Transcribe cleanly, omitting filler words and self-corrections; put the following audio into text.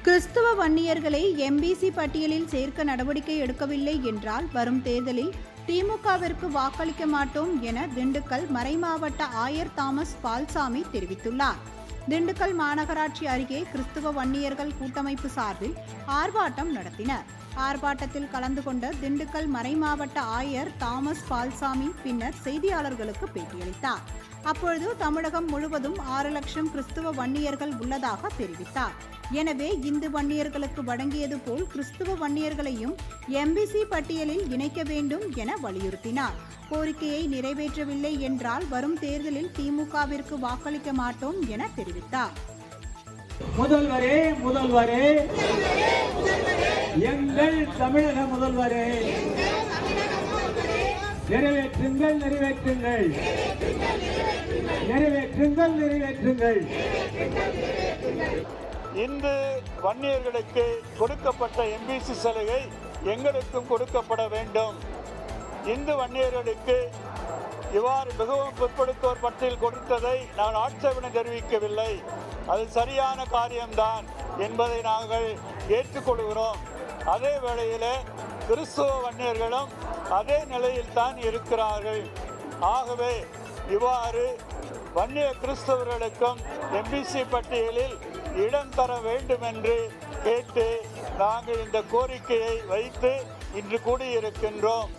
கிறிஸ்துவ வன்னியர்களை எம்பிசி பட்டியலில் சேர்க்க நடவடிக்கை எடுக்கவில்லை என்றால் வரும் தேர்தலில் திமுகவிற்கு வாக்களிக்க மாட்டோம் என திண்டுக்கல் மறைமாவட்ட ஆயர் தாமஸ் பால்சாமி தெரிவித்துள்ளார். திண்டுக்கல் மாநகராட்சி அருகே கிறிஸ்துவ வன்னியர்கள் கூட்டமைப்பு சார்பில் ஆர்ப்பாட்டம் நடத்தினர். ஆர்ப்பாட்டத்தில் கலந்து கொண்ட திண்டுக்கல் மறைமாவட்ட ஆயர் தாமஸ் பால்சாமி பின்னர் செய்தியாளர்களுக்கு பேட்டியளித்தார். அப்பொழுது தமிழகம் முழுவதும் 6 லட்சம் கிறிஸ்துவ வன்னியர்கள் உள்ளதாக தெரிவித்தார். எனவே இந்து வன்னியர்களுக்கு வழங்கியது போல் கிறிஸ்துவ வன்னியர்களையும் எம்பிசி பட்டியலில் இணைக்க வேண்டும் என வலியுறுத்தினார். கோரிக்கையை நிறைவேற்றவில்லை என்றால் வரும் தேர்தலில் திமுகவிற்கு வாக்களிக்க மாட்டோம் என தெரிவித்தார். முதல்வரே முதல்வரே எங்கள் தமிழக முதல்வரே, நிறைவேற்றுங்கள் நிறைவேற்றுங்கள் நிறைவேற்றுங்கள் நிறைவேற்றுங்கள். இந்து வன்னியர்களுக்கு கொடுக்கப்பட்ட எம்பிசி சலுகை எங்களுக்கும் கொடுக்கப்பட வேண்டும். இந்து வன்னியர்களுக்கு இவ்வாறு மிகவும் பிற்படுத்தோர் பட்டியல் கொடுத்ததை நான் ஆட்சேபனை தெரிவிக்கவில்லை. அது சரியான காரியம்தான் என்பதை நாங்கள் ஏற்றுக்கொள்கிறோம். அதே வேளையில் கிறிஸ்துவ வன்னியர்களும் அதே நிலையில் தான் இருக்கிறார்கள். ஆகவே இவ்வாறு வன்னிய கிறிஸ்தவர்களுக்கும் எம்பிசி பட்டியலில் இடம் தர வேண்டும் என்று கேட்டு நாங்கள் இந்த கோரிக்கையை வைத்து இன்று கூடியிருக்கின்றோம்.